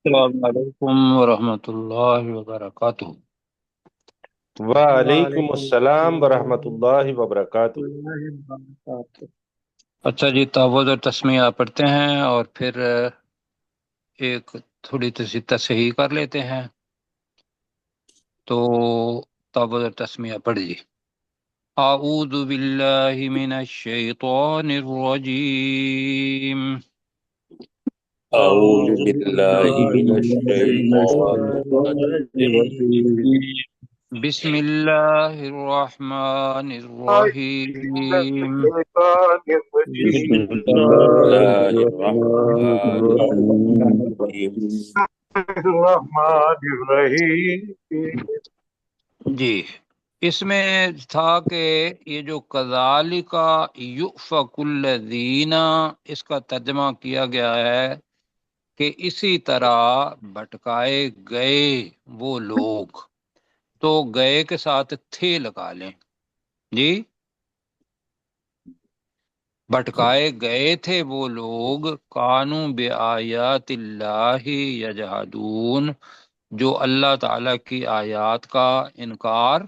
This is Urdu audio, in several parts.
السلام علیکم ورحمۃ اللہ وبرکاتہ۔ وعلیکم وعلیکم السلام ورحمۃ السلام اللہ وبرکاتہ۔ ورحمۃ اللہ وبرکاتہ۔ اچھا جی، تعوذ اور تسمیہ پڑھتے ہیں اور پھر ایک تھوڑی سی تصحیح کر لیتے ہیں۔ تو تعوذ اور تسمیہ پڑھ جی۔ اعوذ باللہ من الشیطان الرجیم۔ اعوذ اعوذ باللہ باللہ من من الشیطان الشیطان الرجیم۔ الرجیم۔ بسم اللہ الرحمن الرحیم۔ بسم بسم اللہ اللہ الرحمن الرحمن الرحیم۔ الرحیم۔ جی، اس میں تھا کہ یہ جو کذالک یؤفک الذین، اس کا ترجمہ کیا گیا ہے کہ اسی طرح بھٹکائے گئے وہ لوگ، تو گئے کے ساتھ تھے لگا لیں جی۔ بھٹکائے گئے تھے وہ لوگ، کانوا بآیات اللہ یجحدون، جو اللہ تعالی کی آیات کا انکار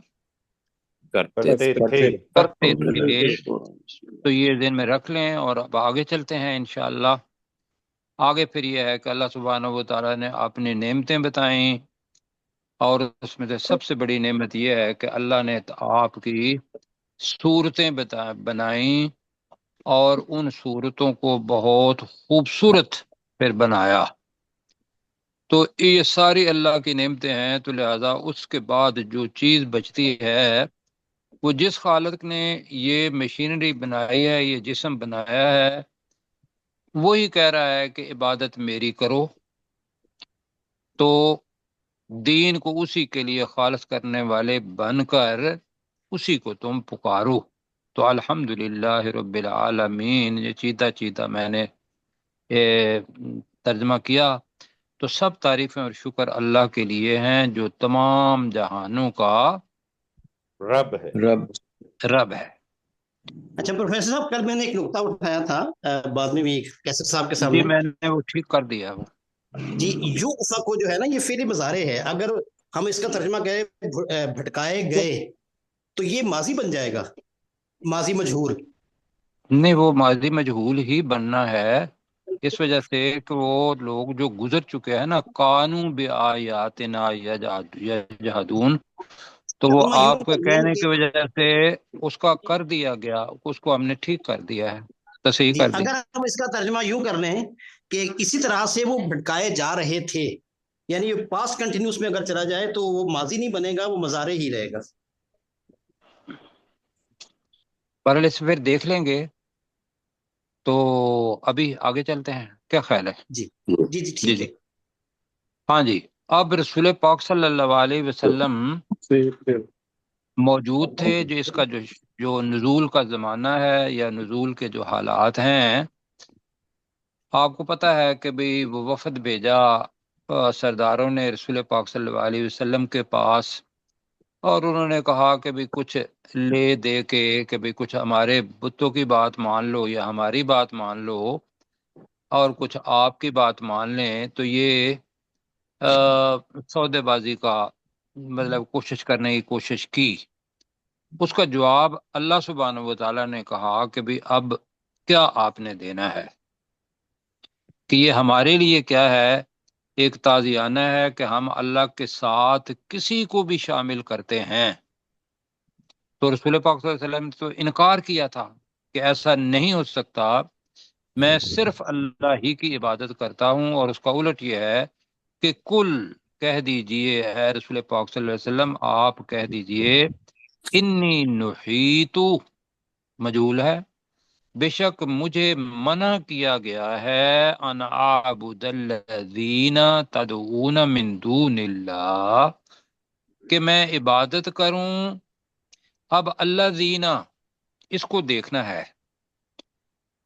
کرتے تھے۔ کرتے تھے۔ تو یہ ذہن میں رکھ لیں اور اب آگے چلتے ہیں انشاءاللہ۔ آگے پھر یہ ہے کہ اللہ سبحانہ و تعالیٰ نے اپنی نعمتیں بتائیں، اور اس میں سے سب سے بڑی نعمت یہ ہے کہ اللہ نے آپ کی صورتیں بنائیں، اور ان صورتوں کو بہت خوبصورت پھر بنایا۔ تو یہ ساری اللہ کی نعمتیں ہیں، تو لہذا اس کے بعد جو چیز بچتی ہے، وہ جس خالق نے یہ مشینری بنائی ہے، یہ جسم بنایا ہے، وہی کہہ رہا ہے کہ عبادت میری کرو۔ تو دین کو اسی کے لیے خالص کرنے والے بن کر اسی کو تم پکارو۔ تو الحمدللہ رب العالمین، یہ چیتا چیتا میں نے ترجمہ کیا۔ تو سب تعریفیں اور شکر اللہ کے لیے ہیں جو تمام جہانوں کا رب ہے۔ رب ہے۔ اچھا پروفیسر صاحب، کل میں نے ایک نقطہ اٹھایا تھا، بعد میں بھی کیسر صاحب کے جی سامنے۔ میں نے وہ ٹھیک کر دیا وہ۔ جی، یو افق جو ہے نا، یہ فعل مضارع ہے۔ اگر ہم اس کا ترجمہ کریں بھٹکائے گئے، تو یہ ماضی بن جائے گا، ماضی مجہور۔ نہیں، وہ ماضی مجہول ہی بننا ہے، اس وجہ سے کہ وہ لوگ جو گزر چکے ہیں نا، قانو بآیاتنا یجحدون، تو وہ ترجمہ یوں آپ کے کر لیں کہنے کہ کی وجہ سے اس کا کر دیا گیا، اس کو ہم نے ٹھیک کر دیا ہے، تصحیح جی، کر دی۔ اگر ہم اس کا ترجمہ یوں کر لیں کہ اسی طرح سے وہ بھٹکائے جا رہے تھے، یعنی پاسٹ کنٹینیوس میں اگر چلا جائے تو وہ ماضی نہیں بنے گا، وہ مضارع ہی رہے گا۔ پر اس پھر دیکھ لیں گے۔ تو ابھی آگے چلتے ہیں، کیا خیال ہے؟ جی جی جی، جی ٹھیک جی، ہے۔ ہاں جی۔ اب رسول پاک صلی اللہ علیہ وسلم موجود تھے، جو اس کا جو نزول کا زمانہ ہے یا نزول کے جو حالات ہیں، آپ کو پتہ ہے کہ بھی وہ وفد بھیجا سرداروں نے رسول پاک صلی اللہ علیہ وسلم کے پاس، اور انہوں نے کہا کہ بھی کچھ لے دے کے کہ بھی کچھ ہمارے بتوں کی بات مان لو یا ہماری بات مان لو، اور کچھ آپ کی بات مان لیں۔ تو یہ سودے بازی کا مطلب کوشش کرنے کی کوشش کی۔ اس کا جواب اللہ سبحانہ و تعالیٰ نے کہا کہ بھی اب کیا آپ نے دینا ہے، کہ یہ ہمارے لیے کیا ہے، ایک تازیانہ ہے کہ ہم اللہ کے ساتھ کسی کو بھی شامل کرتے ہیں۔ تو رسول پاک صلی اللہ علیہ وسلم نے تو انکار کیا تھا کہ ایسا نہیں ہو سکتا، میں صرف اللہ ہی کی عبادت کرتا ہوں، اور اس کا الٹ یہ ہے کہ کل کہہ دیجئے، ہے رسول پاک صلی اللہ علیہ وسلم آپ کہہ دیجئے، انی نحیت، مجہول ہے، بے شک مجھے منع کیا گیا ہے، ان اعبد الذین تدعون من دون اللہ، کہ میں عبادت کروں۔ اب اللہ زینہ، اس کو دیکھنا ہے،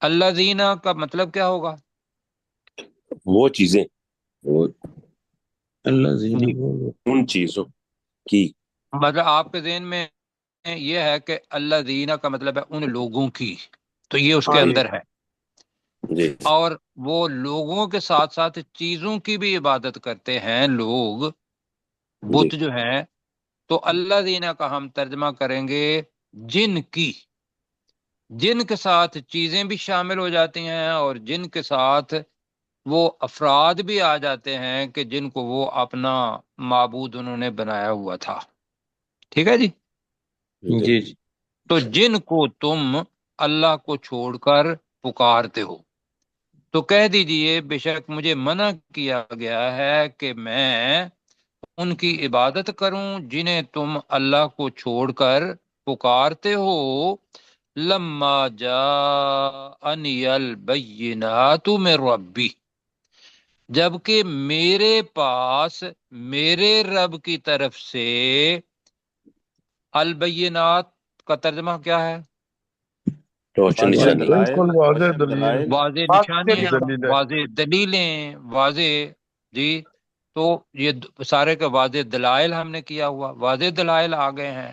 اللہ زینہ کا مطلب کیا ہوگا؟ وہ چیزیں، اللہ زینہ جی، ان چیزوں کی۔ مطلب آپ کے ذہن میں یہ ہے کہ اللہ زینہ کا مطلب ہے ان لوگوں کی، تو یہ اس کے ہاں، اندر ہے۔ جی اور وہ لوگوں کے ساتھ ساتھ چیزوں کی بھی عبادت کرتے ہیں لوگ، بت جو ہیں، تو اللہ دینا کا ہم ترجمہ کریں گے جن کی، جن کے ساتھ چیزیں بھی شامل ہو جاتی ہیں اور جن کے ساتھ وہ افراد بھی آ جاتے ہیں کہ جن کو وہ اپنا معبود انہوں نے بنایا ہوا تھا۔ ٹھیک ہے جی؟ جی تو جن کو تم اللہ کو چھوڑ کر پکارتے ہو تو کہہ دیجئے بے شک مجھے منع کیا گیا ہے کہ میں ان کی عبادت کروں جنہیں تم اللہ کو چھوڑ کر پکارتے ہو، لما جاءنی البینات من ربی، جبکہ میرے پاس میرے رب کی طرف سے، البینات کا ترجمہ کیا ہے؟ روشن نشانی، بالکل واضح دلیل، واضح نشانیاں، واضح دلیلیں، واضح، جی، تو یہ سارے کے واضح دلائل ہم نے کیا ہوا، واضح دلائل آ گئے ہیں،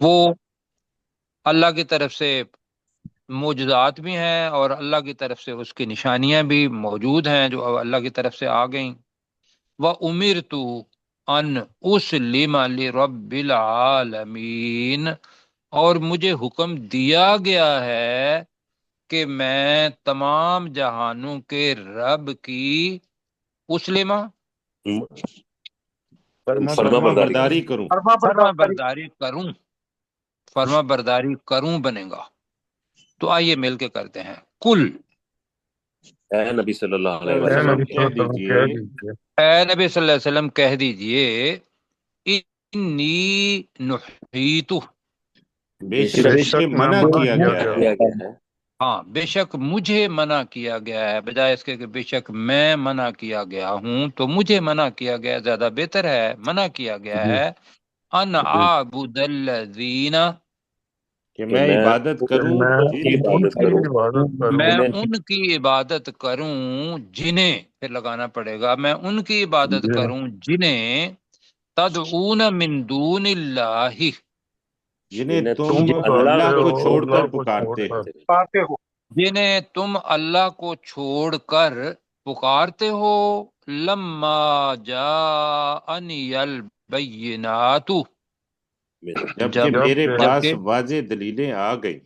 وہ اللہ کی طرف سے معجزات بھی ہیں اور اللہ کی طرف سے اس کی نشانیاں بھی موجود ہیں جو اللہ کی طرف سے آ گئیں۔ وَأُمِرْتُ أَنْ أُسْلِمَ لِرَبِّ الْعَالَمِينَ، اور مجھے حکم دیا گیا ہے کہ میں تمام جہانوں کے رب کی اسلمہ، فرما برداری کروں، فرما برداری کروں، فرما برداری کروں بنے گا۔ تو آئیے مل کے کرتے ہیں، کل، اے نبی صلی اللہ علیہ اے وسلم نبی صلی اللہ علیہ وسلم کہہ دیجیے، اے نبی صلی اللہ علیہ وسلم کہہ دیجئے، انی نحیتو، بے بے شک شک مجھے میں منع منع کیا کیا گیا گیا ہے، ہوں، ہاں بے شک مجھے منع کیا گیا ہے، بجائے اس کے کہ بے شک میں منع کیا گیا ہوں، تو مجھے منع کیا گیا زیادہ بہتر ہے، منع کیا گیا جی ہے، ان جی، اعبد الذین، کہ کہ میں میں عبادت کہ کروں میں جن کی، ان کی عبادت کروں میں جنہیں ان کی عبادت کروں جنہیں، پھر لگانا پڑے گا، میں ان کی عبادت جنہیں کروں جنہیں تدعون من دون اللہ، جنہیں تم تم پکارتے اللہ کو ہو چھوڑ اللہ کر کو چھوڑ پکارتے ہو، کر، جنہیں تم اللہ کو چھوڑ کر پکارتے ہو، لما جاءنی البینات، جبکہ جب میرے جب پاس جبکہ واضح دلیلیں آ گئی،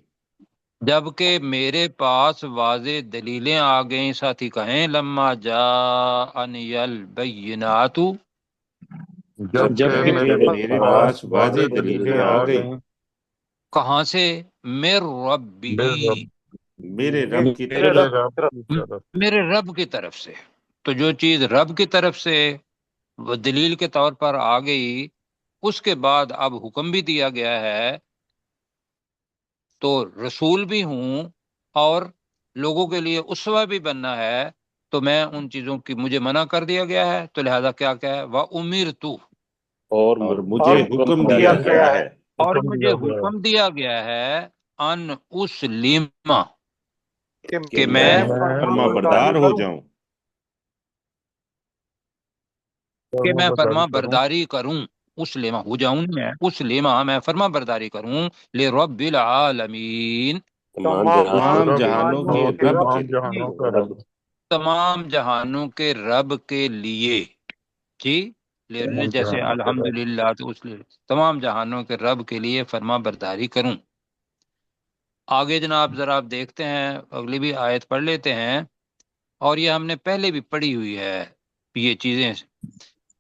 جبکہ میرے پاس واضح دلیلیں آ گئیں، ساتھی کہیں لما جاءنی البینات، جبکہ جبکہ میرے میرے پاس پاس واضح واضح دلیلیں دلیلیں آ آ گئیں گئیں کہاں سے؟ میر ربی، میرے رب میرے رب کی طرف میرے سے، رب کی طرف، میرے رب کی طرف سے۔ تو جو چیز رب کی طرف سے وہ دلیل کے طور پر آ گئی، اس کے بعد اب حکم بھی دیا گیا ہے، تو رسول بھی ہوں اور لوگوں کے لیے اسوہ بھی بننا ہے، تو میں ان چیزوں کی مجھے منع کر دیا گیا ہے، تو لہذا کیا ہے، وَأُمِرْتُ، اور مجھے حکم حکم دیا دیا گیا ہے اور حکم مجھے دیا گیا حکم دیا گیا ہے، ان اسلم، کہ کہ میں میں فرما بردار ہو جاؤں، فرما فرما برداری کروں، برداری کروں، اسلم ہو جاؤں، میں اسلم، میں فرما برداری کروں، لرب العالمین، تمام رب جہانوں ہو کے رب کے تمام لیے، جہانوں کا رب، تمام جہانوں کے رب کے لیے، جی، تمام جیسے جہانوں کا رب، الحمدللہ، تو اس لیے تمام جہانوں کے رب کے لیے فرما برداری کروں۔ آگے جناب ذرا آپ دیکھتے ہیں، اگلی بھی آیت پڑھ لیتے ہیں، اور یہ ہم نے پہلے بھی پڑھی ہوئی ہے، یہ چیزیں،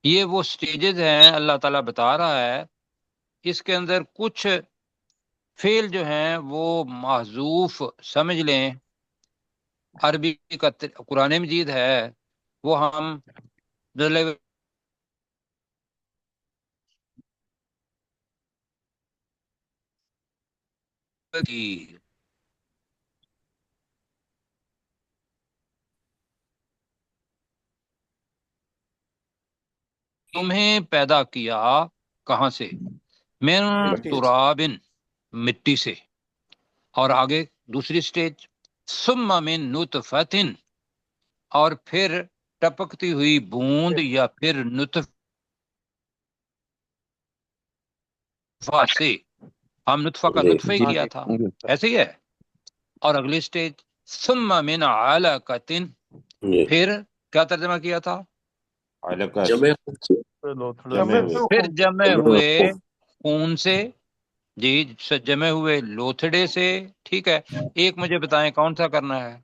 یہ وہ سٹیجز ہیں اللہ تعالیٰ بتا رہا ہے، اس کے اندر کچھ فعل جو ہیں وہ محذوف سمجھ لیں، عربی کا قرآن مجید ہے، وہ ہم کی تمہیں پیدا کیا کہاں سے؟ من ترابن، مٹی سے، اور آگے دوسری سٹیج، ثم من نطفتن، اور پھر ٹپکتی ہوئی بوند یا پھر نطفہ سے، ہم نطفہ کا نطفہ ہی جی کیا تھا، ایسے ہی ہے، اور اگلی سٹیج ثم من علقۃ، جی پھر کیا ترجمہ کیا تھا؟ علقہ جمع لوتھڑے جمع سے ہوئے پھر جمع جمع ہوئے خون سے، جی جمع ہوئے لوتھڑے سے، ٹھیک ہے۔ ایک مجھے بتائیں کون سا کرنا ہے؟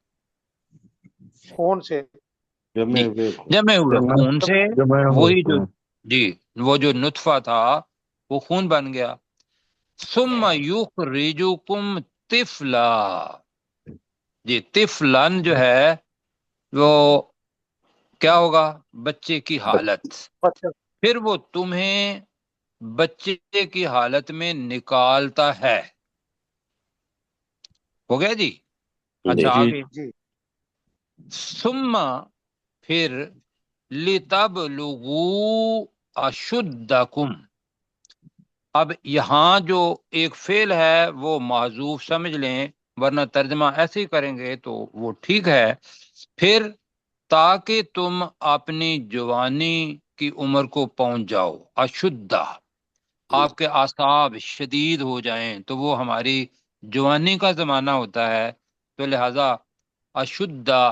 خون سے جمع جی ہوئے جمع ہوئے خون سے، جمع وہی جو، ہوئے جی وہ جو نطفہ تھا وہ خون بن گیا۔ ثم یخرجکم طفلا، جی طفلن جو ہے وہ کیا ہوگا؟ بچے کی حالت، بچہ پھر وہ تمہیں بچے کی حالت میں نکالتا ہے۔ ہو گیا جی؟ اچھا جی آگے، جی ثم پھر لتبلغوا اشدکم، اب یہاں جو ایک فعل ہے وہ محذوف سمجھ لیں، ورنہ ترجمہ ایسے ہی کریں گے تو وہ ٹھیک ہے۔ پھر تاکہ تم اپنی جوانی کی عمر کو پہنچ جاؤ، اشدہ، آپ کے اعصاب شدید ہو جائیں تو وہ ہماری جوانی کا زمانہ ہوتا ہے، تو لہذا اشدہ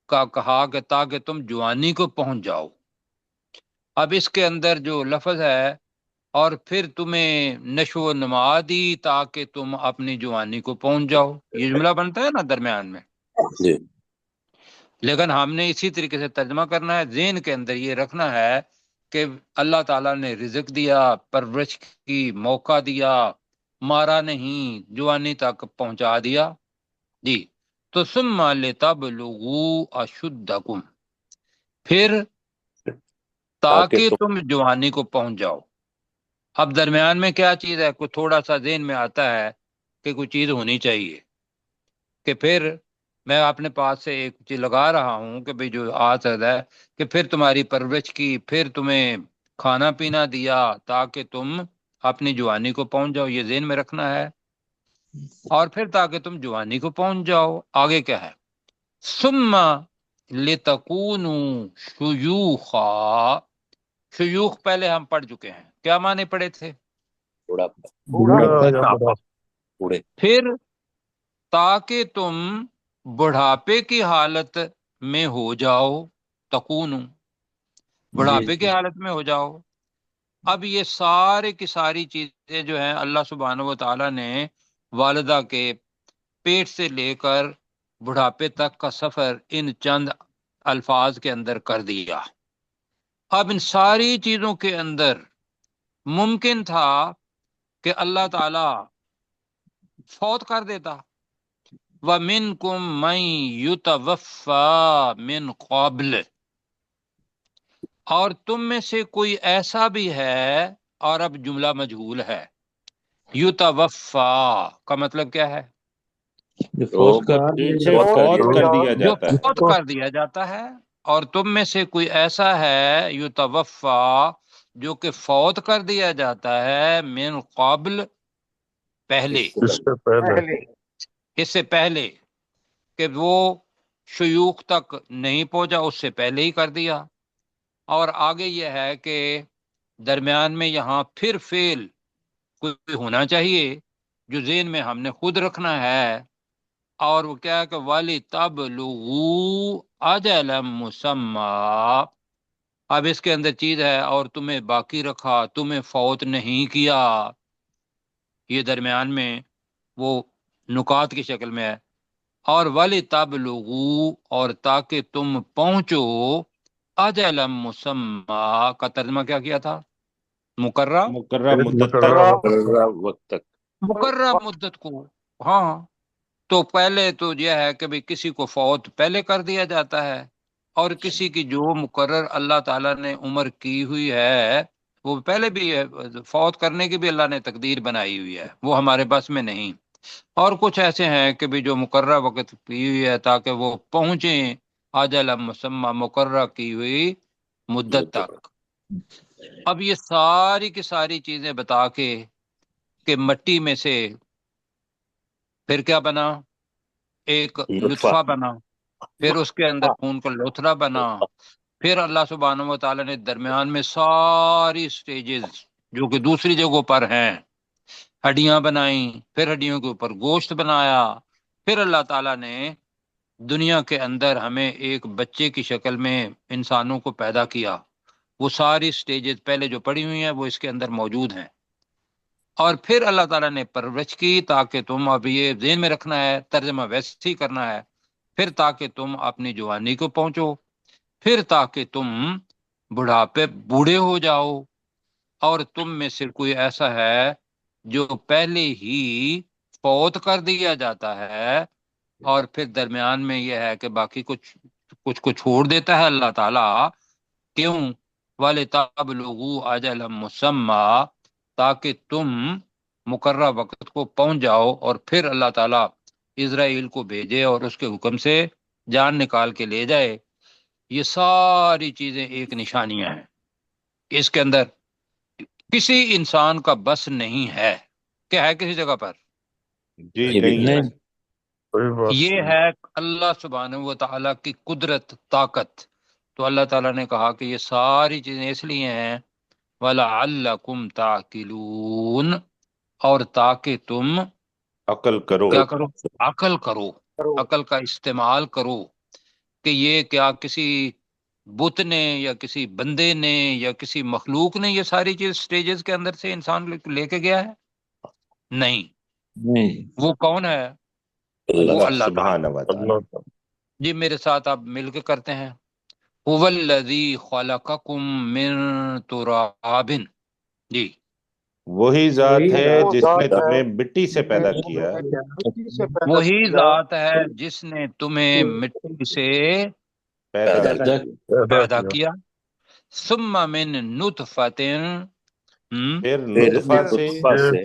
کا کہا کہ تاکہ تم جوانی کو پہنچ جاؤ۔ اب اس کے اندر جو لفظ ہے اور پھر تمہیں نشو و نما دی تاکہ تم اپنی جوانی کو پہنچ جاؤ، یہ جملہ بنتا ہے نا درمیان میں، جی لیکن ہم نے اسی طریقے سے ترجمہ کرنا ہے، ذہن کے اندر یہ رکھنا ہے کہ اللہ تعالیٰ نے رزق دیا، پرورش کی موقع دیا، مارا نہیں، جوانی تک پہنچا دیا، جی۔ تو ثم لتبلغوا اشدکم، پھر تاکہ تم جوانی کو پہنچ جاؤ۔ اب درمیان میں کیا چیز ہے؟ کوئی تھوڑا سا ذہن میں آتا ہے کہ کوئی چیز ہونی چاہیے، کہ پھر میں اپنے پاس سے ایک چیز لگا رہا ہوں کہ بھئی جو آ سکتا ہے کہ پھر تمہاری پرورش کی، پھر تمہیں کھانا پینا دیا تاکہ تم اپنی جوانی کو پہنچ جاؤ، یہ ذہن میں رکھنا ہے، اور پھر تاکہ تم جوانی کو پہنچ جاؤ۔ آگے کیا ہے؟ ثم لتکونوا شیوخا، شیوخ پہلے ہم پڑھ چکے ہیں، کیا معنی پڑھے تھے؟ بوڑھا بوڑھا یا بڑا بوڑھے پھر تاکہ تم بڑھاپے کی حالت میں ہو جاؤ، تکون، بڑھاپے کی حالت میں ہو جاؤ۔ اب یہ سارے کی ساری چیزیں جو ہیں اللہ سبحانہ و تعالیٰ نے والدہ کے پیٹ سے لے کر بڑھاپے تک کا سفر ان چند الفاظ کے اندر کر دیا۔ اب ان ساری چیزوں کے اندر ممکن تھا کہ اللہ تعالیٰ فوت کر دیتا، وَمِنْكُمْ مَنْ يُتَوَفَّى مِنْ قَبْلِ، اور تم میں سے کوئی ایسا بھی ہے، اور اب جملہ مجہول ہے، یتوفا کا مطلب کیا ہے؟ فوت کر دیا جو جاتا ہے۔ فوت کر دیا جاتا ہے، اور تم میں سے کوئی ایسا ہے یتوفا جو کہ فوت کر دیا جاتا ہے، من قبل پہلے، اس سے پہلے پہلے اس سے پہلے، کہ وہ شیوخ تک نہیں پہنچا، اس سے پہلے ہی کر دیا۔ اور آگے یہ ہے کہ درمیان میں یہاں پھر فعل کوئی ہونا چاہیے جو ذہن میں ہم نے خود رکھنا ہے، اور وہ کیا ہے کہ وَلِتَبْلُغُوا أَجَلًا مُّسَمًّى، اب اس کے اندر چیز ہے اور تمہیں باقی رکھا، تمہیں فوت نہیں کیا، یہ درمیان میں وہ نکات کی شکل میں ہے۔ اور وَلِتَبْلُغُوا، اور تاکہ تم پہنچو، أَجَلًا مُّسَمًّى کا ترجمہ کیا کیا تھا؟ مقررہ، مقررہ ایک مدت مقررہ تک، مقررہ وقت تک مقررہ مدت کو، ہاں۔ تو پہلے تو یہ ہے کہ بھی کسی کو فوت پہلے کر دیا جاتا ہے، اور کسی کی جو مقرر اللہ تعالیٰ نے عمر کی ہوئی ہے وہ پہلے بھی ہے، فوت کرنے کی بھی اللہ نے تقدیر بنائی ہوئی ہے، وہ ہمارے بس میں نہیں۔ اور کچھ ایسے ہیں کہ بھی جو مقررہ وقت کی ہوئی ہے تاکہ وہ پہنچیں اجل مسمى، مقررہ کی ہوئی مدت تک۔ اب یہ ساری کی ساری چیزیں بتا کے کہ مٹی میں سے پھر کیا بنا؟ ایک نطفہ نطفہ بنا، پھر اس کے اندر خون کا لوتھڑا بنا، پھر اللہ سبحانہ و تعالیٰ نے درمیان میں ساری سٹیجز جو کہ دوسری جگہوں پر ہیں، ہڈیاں بنائیں، پھر ہڈیوں کے اوپر گوشت بنایا، پھر اللہ تعالیٰ نے دنیا کے اندر ہمیں ایک بچے کی شکل میں انسانوں کو پیدا کیا. وہ ساری سٹیجز پہلے جو پڑھی ہوئی ہیں وہ اس کے اندر موجود ہیں. اور پھر اللہ تعالیٰ نے پرورش کی تاکہ تم، اب یہ ذہن میں رکھنا ہے، ترجمہ ویسے ہی کرنا ہے، پھر تاکہ تم اپنی جوانی کو پہنچو، پھر تاکہ تم بڑھاپے بوڑھے ہو جاؤ، اور تم میں سے کوئی ایسا ہے جو پہلے ہی فوت کر دیا جاتا ہے، اور پھر درمیان میں یہ ہے کہ باقی کچھ کو چھوڑ دیتا ہے اللہ تعالیٰ. کیوں؟ وَلِتَبْلُغُوا أَجَلًا مُّسَمًّى، تاکہ تم مقررہ وقت کو پہنچ جاؤ. اور پھر اللہ تعالیٰ اسرائیل کو بھیجے اور اس کے حکم سے جان نکال کے لے جائے. یہ ساری چیزیں ایک نشانیاں ہیں. اس کے اندر کسی انسان کا بس نہیں ہے. کیا ہے کسی جگہ پر؟ جی نہیں ہے. کوئی بات یہ نہیں. ہے اللہ سبحانہ و تعالیٰ کی قدرت، طاقت. تو اللہ تعالیٰ نے کہا کہ یہ ساری چیزیں اس لیے ہیں وَلَعَلَّكُمْ تَعْقِلُونَ، اور تاکہ تم عقل کرو. کیا کرو؟ عقل کرو، عقل کا استعمال کرو. کہ یہ کیا کسی بت نے یا کسی بندے نے یا کسی مخلوق نے یہ ساری چیز سٹیجز کے اندر سے انسان لے کے گیا ہے؟ نہیں. وہ کون ہے؟ وہ اللہ تعالیٰ. سبحانہ و تعالی. اللہ تعالیٰ. جی میرے ساتھ آپ مل کے کرتے ہیں. هو الذی خلقکم من تراب. جی وہی ذات ہے وہ جس ذات نے ہے تمہیں مٹی سے پیدا کیا. مٹی سے پیدا وہی کیا، ذات ہے جس نے تمہیں مٹی سے پیدا کیا. پیدا کیا. ثم من نطفۃ، پھر پھر نطفہ سے، نطفہ سے،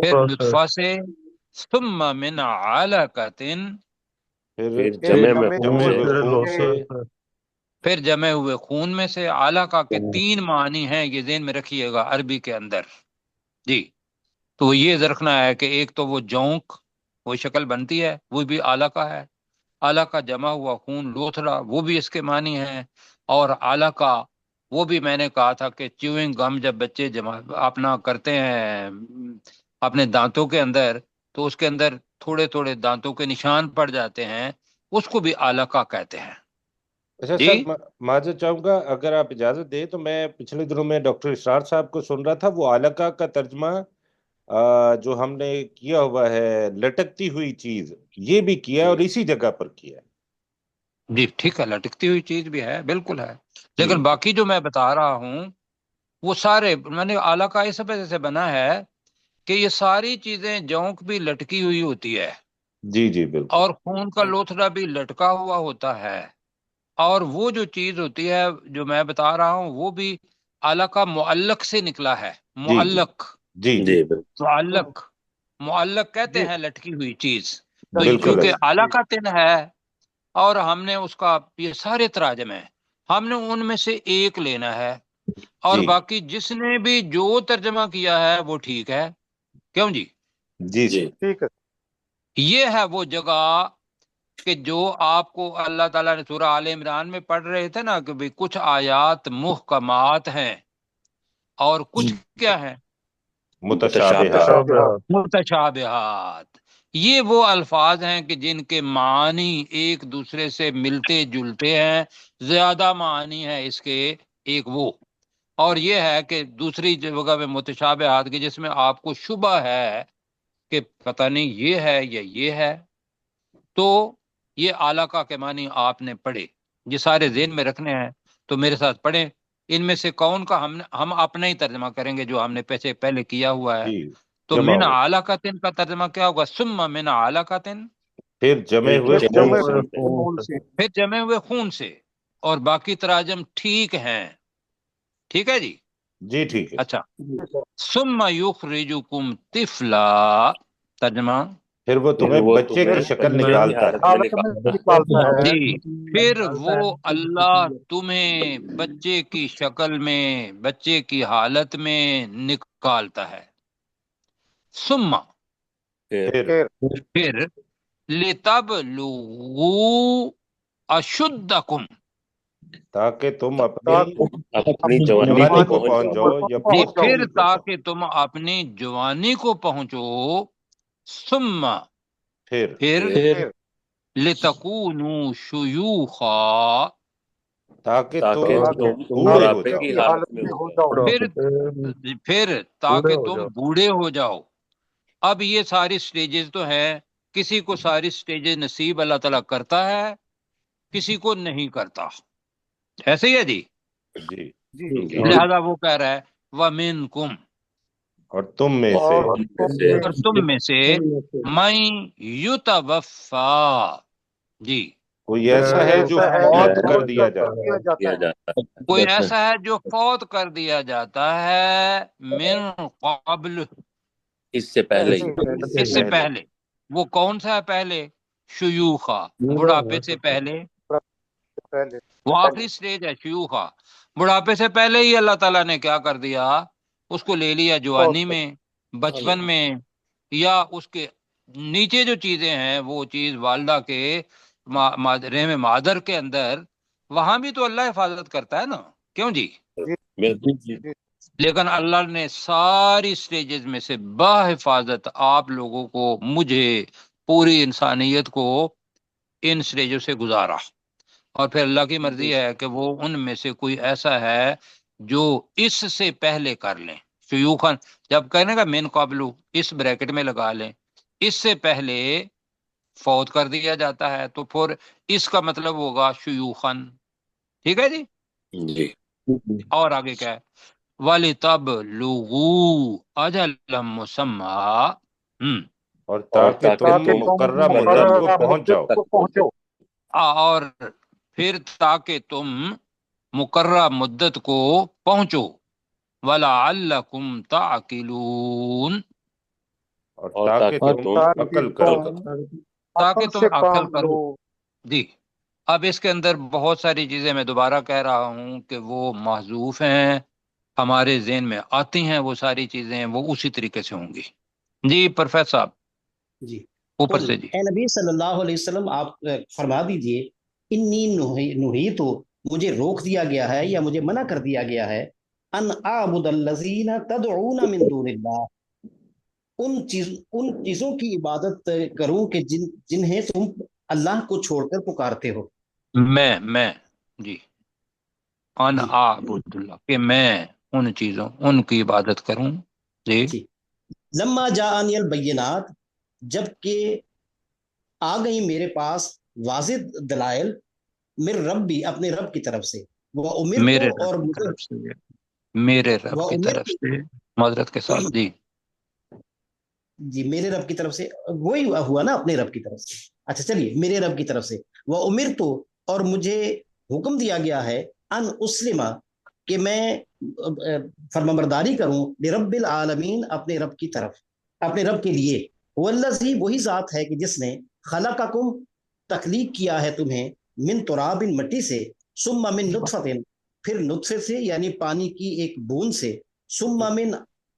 پھر نطفہ سے، ثم من علقۃ، پھر پھر جمع میں جمے خون ہوئے سے، خون سے. پھر جمے ہوئے خون میں سے. علقہ کے 3 معنی ہیں، یہ ذہن میں رکھیے گا عربی کے اندر. جی تو یہ رکھنا ہے کہ ایک تو وہ جونک، وہ شکل بنتی ہے، وہ بھی علقہ ہے. علقہ جمع ہوا خون، لوتھڑا، وہ بھی اس کے معنی ہیں. اور علقہ وہ بھی میں نے کہا تھا کہ چیونگ گم جب بچے جمع اپنا کرتے ہیں اپنے دانتوں کے اندر، تو اس کے اندر تھوڑے تھوڑے دانتوں کے نشان پڑ جاتے ہیں، اس کو بھی علقہ کہتے ہیں. اچھا جی صاحب، معذرت چاہوں گا، اگر آپ اجازت دیں تو میں پچھلے دنوں میں ڈاکٹر اسرار صاحب کو سن رہا تھا. وہ علقہ کا ترجمہ جو ہم نے کیا ہوا ہے لٹکتی ہوئی چیز، یہ بھی کیا اور اسی جگہ پر کیا. جی ٹھیک ہے، لٹکتی ہوئی چیز بھی ہے، بالکل ہے. جی لیکن باقی جو میں بتا رہا ہوں وہ سارے میں نے علقہ اس وجہ سے بنا ہے کہ یہ ساری چیزیں جونک بھی لٹکی ہوئی ہوتی ہے، جی جی بالکل. اور خون کا لوتھڑا بھی لٹکا ہوا ہوتا ہے. اور وہ جو چیز ہوتی ہے جو میں بتا رہا ہوں وہ بھی علقہ معلق سے نکلا ہے. جی معلق، جی جی جی بالکل. معلق، معلق کہتے ہیں لٹکی ہوئی چیز. تو بالکل. چونکہ علقہ تن ہے اور ہم نے اس کا یہ سارے تراجم ہیں، ہم نے ان میں سے ایک لینا ہے، اور جی باقی جس نے بھی جو ترجمہ کیا ہے وہ ٹھیک ہے. کیوں جی؟ جی جی ٹھیک ہے. یہ ہے وہ جگہ کہ جو آپ کو اللہ تعالیٰ نے سورہ آل عمران میں پڑھ رہے تھے نا کہ بھئی کچھ آیات محکمات ہیں اور کچھ کیا ہیں؟ متشابہات. متشابہات. یہ وہ الفاظ ہیں کہ جن کے معنی ایک دوسرے سے ملتے جلتے ہیں، زیادہ معنی ہے اس کے ایک وہ. اور یہ ہے کہ دوسری جگہ میں متشابہات کی جس میں آپ کو شبہ ہے کہ پتہ نہیں یہ ہے یا یہ ہے، تو یہ علقہ کے معنی آپ نے پڑھے. یہ سارے ذہن میں رکھنے ہیں تو میرے ساتھ پڑھیں. ان میں سے کون کا ہم اپنا ہی ترجمہ کریں گے جو ہم نے پہلے کیا ہوا ہے. جی تو جمع من ہو، علقۃ کا ترجمہ کیا ہوگا؟ ثم من علقۃ، پھر جمے پھر ہوئے جمع خون سے. خون سے. پھر جمے ہوئے خون سے. اور باقی تراجم ٹھیک ہیں. ٹھیک ہے جی. جی ٹھیک ہے. اچھا، ثم یخرجکم طفلا، ترجمہ پھر وہ تمہیں بچے کی شکل نکالتا ہے. حالت میں نکالتا ہے. جی. پھر وہ اللہ تمہیں بچے کی شکل میں، بچے کی حالت میں نکالتا ہے. ثم، پھر پھر لتبلغوا اشدکم، تاکہ تم اپنی اپنی جوانی جوانی کو کو پہنچ جاؤ یا جی پختگی پھر کو پہنچ. تاکہ تم اپنی جوانی کو پہنچو. ثم، پھر پھر لتکونوا شیوخا، تاکہ تاکہ تم تم بوڑھے ہو بڑھاپے جاؤ. کی حالت میں ہو جاؤ. پھر بوڑھے تاکہ ہو تم جاؤ. بوڑھے ہو جاؤ. اب یہ ساری سٹیجز تو ہیں، کسی کو ساری سٹیجز نصیب اللہ تعالیٰ کرتا ہے، کسی کو نہیں کرتا. ایسے ہی ہے جی. جی. جی. لہذا وہ کہہ رہا ہے وَمِنْکُمْ، اور تم میں سے اور اور تم میں سے مَن یُتَوَفَّى، جی کوئی ایسا ہے جو ایسا ہے فوت جو کر دیا فوت جاتا کر ہے. دیا جاتا ہے. کوئی ایسا ہے جو فوت کر دیا جاتا ہے من قبل، اس سے پہلے ہی. اس سے پہلے. وہ کون سا ہے پہلے؟ شیوخا، بڑھاپے سے پہلے. پہلے وہ آخری سٹیج ہے شیوخا. بڑھاپے سے پہلے ہی اللہ تعالیٰ نے کیا کر دیا، اس کو لے لیا جوانی میں، بچپن میں، یا اس کے نیچے جو چیزیں ہیں وہ چیز والدہ کے رحم مادر کے اندر، وہاں بھی تو اللہ حفاظت کرتا ہے نا، کیوں جی؟ بالکل جی. لیکن اللہ نے ساری سٹیجز میں سے بحفاظت آپ لوگوں کو، مجھے، پوری انسانیت کو ان سٹیجوں سے گزارا. اور پھر اللہ کی مرضی ہے کہ وہ ان میں سے کوئی ایسا ہے جو اس سے پہلے کر لیں. شیوخن جب کہنے کا من قبلو اس بریکٹ میں لگا لیں، اس سے پہلے فوت کر دیا جاتا ہے تو پھر اس کا مطلب ہوگا شیوخن. ٹھیک ہے جی. جی. اور آگے کیا ہے؟ وَلِتَبْلُغُوا أَجَلًا مُّسَمًّى، اور تاکہ تم مقررہ مدت کو پہنچ جاؤ. کو پہنچو. اور پھر تاکہ تم مقررہ مدت کو پہنچو. وَلَعَلَّكُمْ تَعْقِلُونَ، اور اور تاکہ تاکہ تم تم عقل کرو. تاکہ عقل تم سے عقل کام کرو. لو. جی. اب اس کے اندر بہت ساری چیزیں میں دوبارہ کہہ رہا ہوں کہ وہ محذوف ہیں، ہمارے ذہن میں آتی ہیں وہ ساری چیزیں، وہ اسی طریقے سے ہوں گی. جی پروفیسر صاحب جی. اوپر قل سے. جی اے نبی صلی اللہ علیہ وسلم، آپ فرما دیجئے انی نہی تو، مجھے روک دیا گیا ہے یا مجھے منع کر دیا گیا ہے، ان اعبد الذین تدعون من دون اللہ، ان چیزوں کی عبادت کروں کہ جنہیں تم اللہ کو چھوڑ کر پکارتے ہو. میں جی ان جی اعبد اللہ، کہ میں ان چیزوں، ان کی عبادت کروں. جی. جی. لما جاءنی البینات، جب کہ آ گئی میرے پاس واضح دلائل، میرے ربی، اپنے رب کی طرف سے، وہ امر تو، میرے رب اور کی مجھے، طرف سے، میرے رب وہ کی امر، طرف سے، معذرت کے ساتھ. جی جی میرے رب کی طرف سے، وہی ہوا نا اپنے رب کی طرف سے. اچھا چلیے، میرے رب کی طرف سے، وہ امر تو، اور مجھے حکم دیا گیا ہے، ان اسلمہ، کہ میں فرمانبرداری کروں، لرب العالمین، اپنے رب کی طرف، اپنے رب کے لیے. والذی، وہی ذات ہے کہ جس نے خلقکم، تخلیق کیا ہے تمہیں، من تراب، مٹی سے، ثم من نطفۃ، پھر نطفے سے یعنی پانی کی ایک بوند سے، ثم من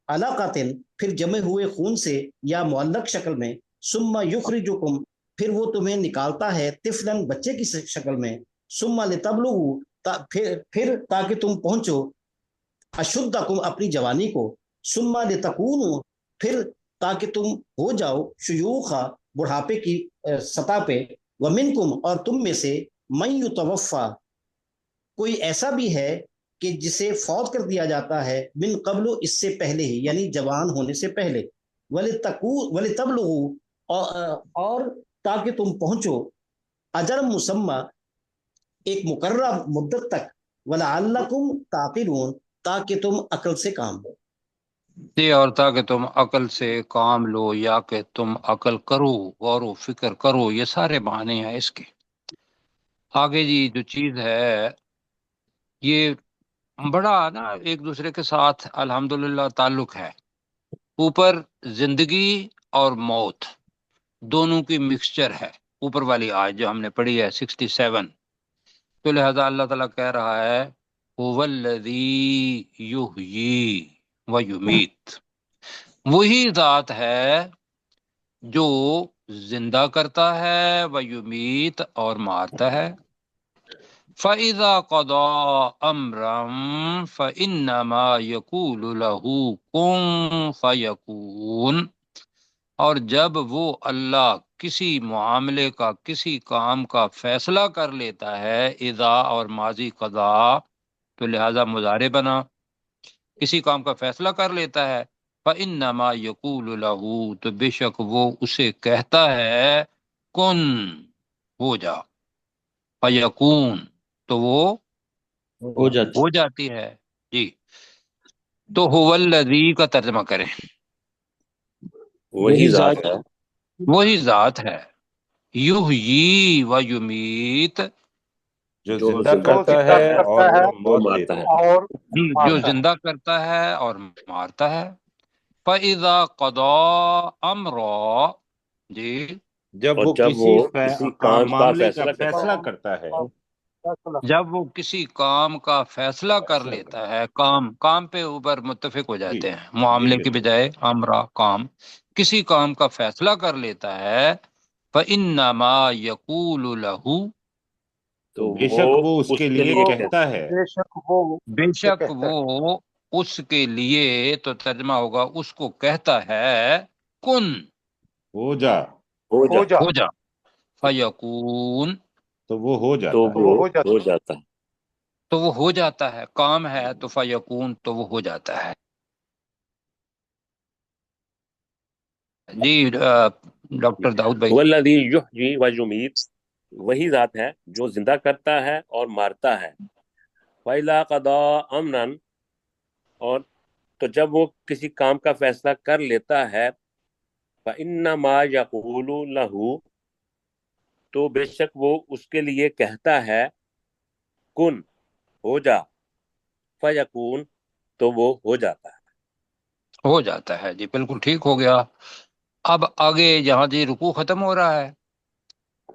علاقۃ، پھر جمے ہوئے خون سے یا معلق شکل میں، ثم یخرجکم، پھر وہ تمہیں نکالتا ہے طفلاً، بچے کی شکل میں، ثم لتبلغوا، پھر تاکہ تم پہنچو اشدکم، اپنی جوانی کو، ثم لتکونوا، پھر تاکہ تم ہو جاؤ شیوخا، بڑھاپے کی سطح پہ، ومنکم، اور تم میں سے من یتوفا، کوئی ایسا بھی ہے کہ جسے فوت کر دیا جاتا ہے، من قبل، اس سے پہلے ہی، یعنی جوان ہونے سے پہلے، وَلِتَبْلُغُوا، اور تاکہ تم پہنچو اجر مسمى، ایک مقررہ مدت تک، وَلَعَلَّكُمْ تَعْقِلُونَ، تاکہ تم عقل سے کام لو. جی. اور تاکہ تم عقل سے کام لو، یا کہ تم عقل کرو، غور و فکر کرو، یہ سارے معنی ہیں اس کے. آگے جی جو چیز ہے یہ بڑا نا ایک دوسرے کے ساتھ الحمدللہ تعلق ہے. اوپر زندگی اور موت دونوں کی مکسچر ہے. اوپر والی آیت جو ہم نے پڑھی ہے 67، تو لہذا اللہ تعالیٰ کہہ رہا ہے هو الذی یحیی و یمیت، وہی ذات ہے جو زندہ کرتا ہے، و یمیت، اور مارتا ہے. فَإِذَا قَضَى أَمْرًا فَإِنَّمَا يَقُولُ لَهُ كُن فَيَكُونُ، اور جب وہ اللہ کسی معاملے کا کسی کام کا فیصلہ کر لیتا ہے، اذا اور ماضی قضا تو لہذا مضارع بنا، کسی کام کا فیصلہ کر لیتا ہے، فَإِنَّمَا يَقُولُ لَهُ تو بے شک وہ اسے کہتا ہے کن ہو جا، فَيَكُون تو وہ ہو جاتی ہو جاتی ہے۔ جی تو هو الذی کا ترجمہ کریں، وہی ذات ہے وہی ذات ہے، یحیی و یمیت جو جو زندہ زندہ جو کرتا زندہ ہے کرتا اور ہے جو وہ موت مارتا دیتا ہے۔ ہے۔ اور جی جو مارتا ہے۔ زندہ کرتا ہے اور مارتا ہے۔ فَإِذَا قَضَى أَمْرًا جی جب اور وہ جب وہ کسی کسی کام کا معاملے کا فیصلہ کرتا فیصلہ ہے، کرتا ہے، جب وہ کسی کام کا فیصلہ کر لیتا ہے، کام پہ اوپر متفق ہو جی جاتے ہیں، جی معاملے کی بالکل، بجائے امرا کام، کسی کام کا فیصلہ کر لیتا ہے، فَإِنَّمَا يَقُولُ لَهُ تو تو بے وہ شک وہ اس اس کے کے لیے لیے تو کہتا ہے بے شک وہ بے سے شک کہتا ہے وہ اس کے لیے تو ترجمہ ہوگا اس کو کہتا ہے کن ہو جا، ہو جا، ہو جا، ہو جا، فَيَكُون تو وہ ہو تو جاتا تو ہے۔ وہ وہ ہو جاتا ہو جاتا ہے۔ تو وہ ہو جاتا ہے، کام ہے تو فَيَكُون تو وہ ہو جاتا ہے۔ جی ڈاکٹر داؤد بھائی، والذی یحیی و یمیت وہی ذات ہے جو زندہ کرتا ہے اور مارتا ہے۔ وَإِذَا قَضَىٰ أَمْرًا اور تو جب وہ کسی کام کا فیصلہ کر لیتا ہے، فَإِنَّمَا يَقُولُ لَهُ تو بے شک وہ اس کے لیے کہتا ہے کن ہو جا، فَيَكُون تو وہ ہو جاتا ہے۔ ہو جاتا ہے، جی بالکل ٹھیک ہو گیا۔ اب آگے یہاں جی رکوع ختم ہو رہا ہے،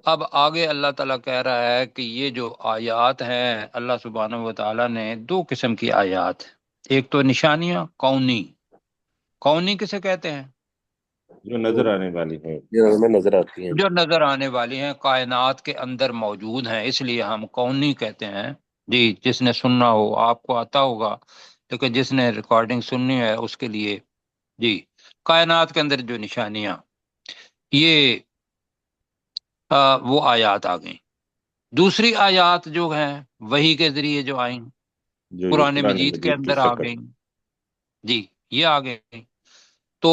اب آگے اللہ تعالیٰ کہہ رہا ہے کہ یہ جو آیات ہیں، اللہ سبحانہ و تعالیٰ نے دو قسم کی آیات، ایک تو نشانیاں کونی کسے کہتے ہیں؟ جو نظر آنے والی ہے، یہ ہمیں نظر آتی ہیں۔ جو نظر آنے والی ہیں، کائنات کے اندر موجود ہیں، اس لیے ہم کونی کہتے ہیں۔ جی جس نے سننا ہو، آپ کو آتا ہوگا، لیکن جس نے ریکارڈنگ سننی ہے اس کے لیے، جی کائنات کے اندر جو نشانیاں، یہ وہ آیات آ گئیں۔ دوسری آیات جو ہیں وحی کے ذریعے جو آئیں، جو یہ قرآن قرآن مجید کے مجید کی اندر آ شکل۔ گئیں، جی یہ آ گئیں۔ تو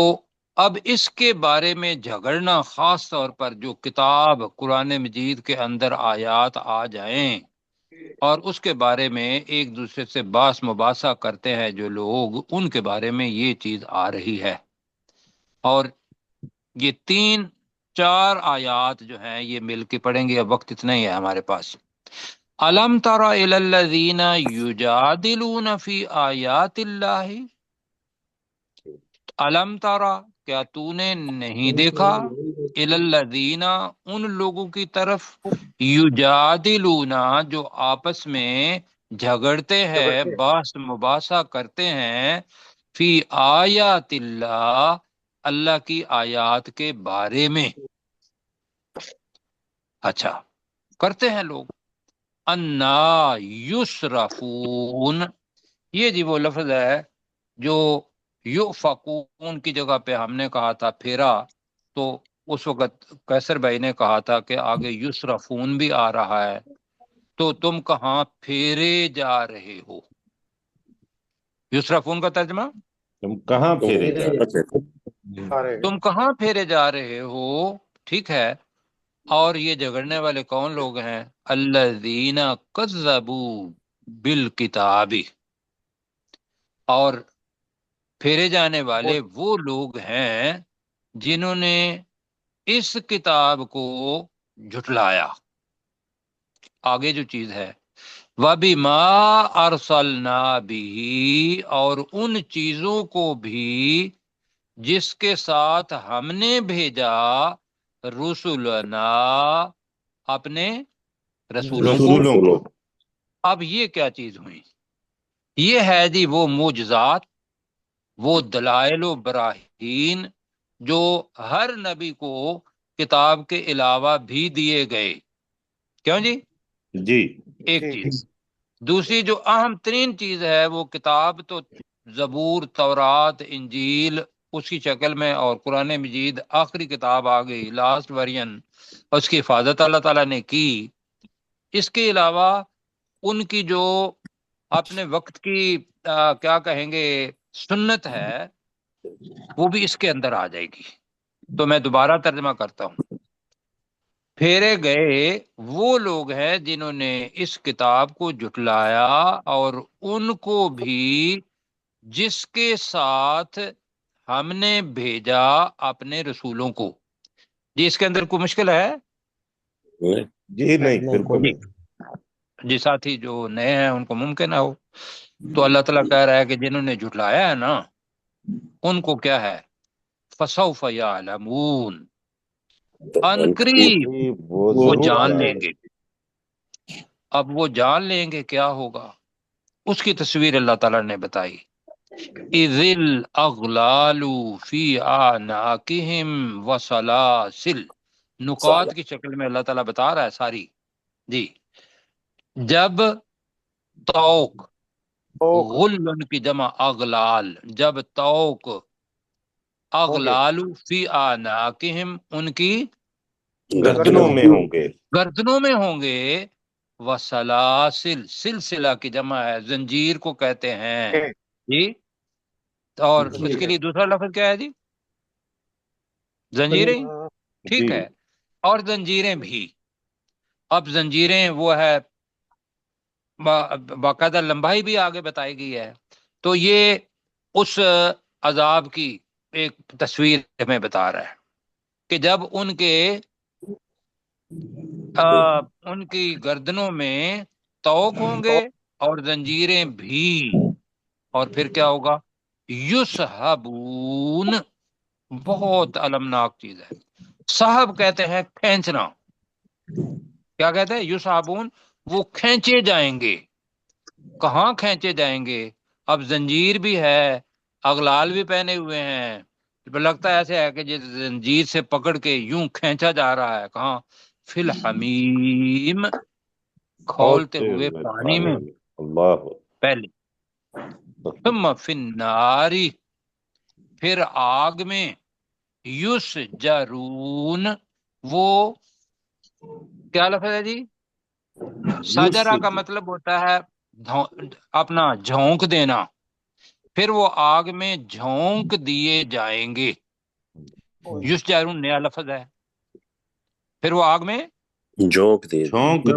اب اس کے بارے میں جھگڑنا، خاص طور پر جو کتاب قرآن مجید کے اندر آیات آ جائیں اور اس کے بارے میں ایک دوسرے سے بحث مباحثہ کرتے ہیں جو لوگ، ان کے بارے میں یہ چیز آ رہی ہے۔ اور یہ 3-4 آیات جو ہیں یہ مل کے پڑھیں گے، اب وقت اتنا ہی ہے ہمارے پاس۔ الم تر الی الذین یجادلون فی آیات اللہ، الم ترا کیا تو نے نہیں دیکھا، الی الذین ان لوگوں کی طرف، یجادلون جو آپس میں جھگڑتے ہیں، جگڑتے ہیں۔ بحث مباحثہ کرتے ہیں، فی آیات اللہ اللہ کی آیات کے بارے میں۔ اچھا کرتے ہیں لوگ، انا یسرفون، یہ جی وہ لفظ ہے جو یؤفکون کی جگہ پہ ہم نے کہا تھا پھیرا، تو اس وقت قیصر بھائی نے کہا تھا کہ آگے یسرفون بھی آ رہا ہے، تو تم کہاں پھیرے جا رہے ہو؟ یسرفون کا ترجمہ تم کہاں تو پھیرے جا رہے سارے تم کہاں پھیرے جا رہے ہو، ٹھیک ہے۔ اور یہ جھگڑنے والے کون لوگ ہیں؟ الذین کذبوا بالکتاب، اور پھیرے جانے والے وہ لوگ ہیں جنہوں نے اس کتاب کو جھٹلایا۔ آگے جو چیز ہے وَبِمَا أَرْسَلْنَا بِهِ، اور ان چیزوں کو بھی جس کے ساتھ ہم نے بھیجا، رسولنا اپنے رسولوں کو۔ رسولوں کو۔ اب یہ کیا چیز ہوئی؟ یہ ہے جی وہ معجزات، وہ دلائل و براہین جو ہر نبی کو کتاب کے علاوہ بھی دیے گئے۔ کیوں جی؟ جی ایک جی چیز۔ دوسری جو اہم ترین چیز ہے وہ کتاب تو زبور، تورات، انجیل، اس کی شکل میں، اور قرآن مجید آخری کتاب آ گئی، لاسٹ ورژن، اس کی حفاظت اللہ تعالیٰ نے کی۔ اس کے علاوہ ان کی جو اپنے وقت کی کیا کہیں گے سنت ہے، وہ بھی اس کے اندر آ جائے گی۔ تو میں دوبارہ ترجمہ کرتا ہوں۔ پھیرے گئے وہ لوگ ہیں جنہوں نے اس کتاب کو جھٹلایا، اور ان کو بھی جس کے ساتھ ہم نے بھیجا اپنے رسولوں کو۔ جی اس کے اندر کوئی مشکل ہے؟ جی نہیں، بالکل جی نہیں۔ جی ساتھی جو نئے ہیں ان کو ممکن نہ ہو، تو اللہ تعالیٰ کہہ رہا ہے کہ جنہوں نے جھٹلایا ہے نا، ان کو کیا ہے، فسوف یعلمون، ان قریب وہ وہ ضرور جان جانیں لیں گے۔ اب وہ جان لیں گے کیا ہوگا، اس کی تصویر اللہ تعالیٰ نے بتائی۔ اذ الاغلال فی اعناقہم وسلاسل، نکات کی شکل میں اللہ تعالیٰ بتا رہا ہے ساری۔ جی جب توق، غلن کی جمع اغلال، جب توق اغلال فی اعناقہم ان کی گردنوں میں ہوں گے، گردنوں میں ہوں گے، وسلاسل، سلسلہ کی جمع ہے، زنجیر کو کہتے ہیں جی۔ اور اس کے لیے دوسرا لفظ کیا ہے جی؟ زنجیریں، ٹھیک ہے، اور زنجیریں بھی۔ اب زنجیریں وہ ہے باقاعدہ لمبائی بھی آگے بتائی گئی ہے، تو یہ اس عذاب کی ایک تصویر ہمیں بتا رہا ہے کہ جب ان کی گردنوں میں توق ہوں گے اور زنجیریں بھی، اور پھر کیا ہوگا، یسحبون، بہت المناک چیز ہے، صاحب کہتے ہیں کھینچنا، کیا کہتے ہیں، یسحبون، وہ کھینچے جائیں گے۔ کہاں کھینچے جائیں گے؟ اب زنجیر بھی ہے، اغلال بھی پہنے ہوئے ہیں، لگتا ہے ایسے ہے کہ جس زنجیر سے پکڑ کے یوں کھینچا جا رہا ہے، کہاں، فی الحمیم، کھولتے ہوئے پانی میں اللہ، پہلے، ثم فی الناری، پھر آگ میں، یسجرون، وہ کیا لفظ ہے جی؟ سجرہ کا مطلب ہوتا ہے اپنا جھونک دینا، پھر وہ آگ میں جھونک دیے جائیں گے۔ یسجرون نیا لفظ ہے، پھر وہ آگ میں جھونک دیے جھونک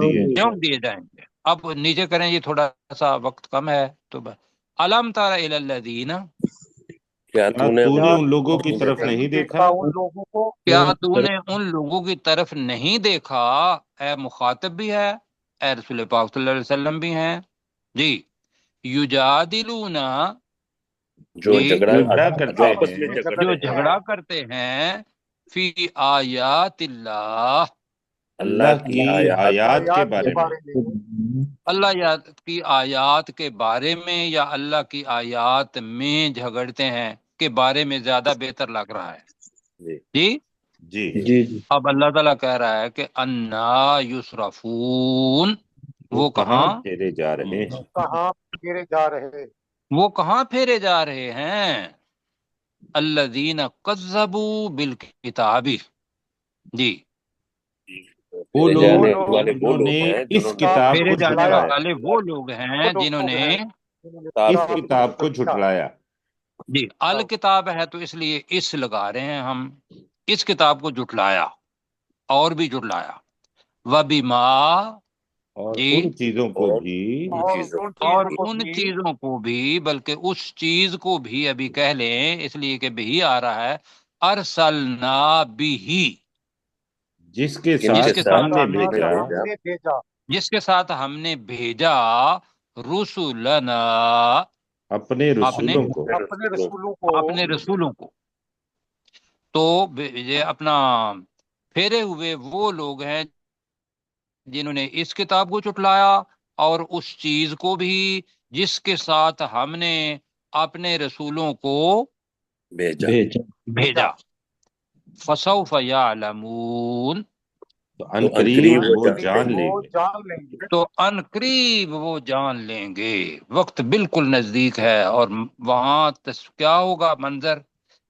دیے جائیں گے۔ اب نیچے کریں، یہ تھوڑا سا وقت کم ہے تو الم تر الی الذین، کیا تو نے ان لوگوں کی طرف نہیں دیکھا، کیا تو نے ان لوگوں کی طرف نہیں دیکھا، اے مخاطب بھی ہے، اے رسول پاک صلی اللہ علیہ وسلم بھی ہیں جی، یجادلونا، جو جھگڑا کرتے آپس میں ہیں، جو جھگڑا کرتے ہیں، فی آیات اللہ، اللہ کی آیات کے بارے میں، اللہ کی آیات کے بارے میں، یا اللہ کی آیات میں جھگڑتے ہیں کے بارے میں زیادہ بہتر لگ رہا ہے جی۔ جی اب اللہ تعالیٰ کہہ رہا ہے کہ انا یصرفون، وہ کہاں پھیرے جا رہے ہیں، وہ کہاں پھیرے جا رہے ہیں، الذین کذبوا بالکتاب، جی وہ لوگ جانے والے وہ جنہوں لوگ نے ہیں اس کتاب پھیرے کو جانے جھٹلایا، والے وہ لوگ ہیں جنہوں نے، اس کتاب کو جھٹلایا، جی الکتاب ہے تو اس لیے اس لگا رہے ہیں ہم، اس کتاب کو جھٹلایا اور بھی جھٹلایا، وبما، اور جی ان چیزوں کو بھی، اور ان چیزوں کو بھی، بلکہ اس چیز کو بھی ابھی کہہ لیں اس لیے کہ بھی آ رہا ہے، ارسلنا بھی، جس کے جس کے ساتھ ساتھ ہم نے ہم نے بھیجا، جس کے ساتھ ہم نے بھیجا، رسولنا، اپنے رسولوں کو، اپنے رسولوں کو، تو یہ اپنا پھیرے ہوئے وہ لوگ ہیں جنہوں نے اس کتاب کو جھٹلایا اور اس چیز کو بھی جس کے ساتھ ہم نے اپنے رسولوں کو بھیجا، فسوف یعلمون، تو ان قریب وہ جان لیں گے، تو ان قریب وہ جان لیں گے، وقت بالکل نزدیک ہے، اور وہاں کیا ہوگا منظر،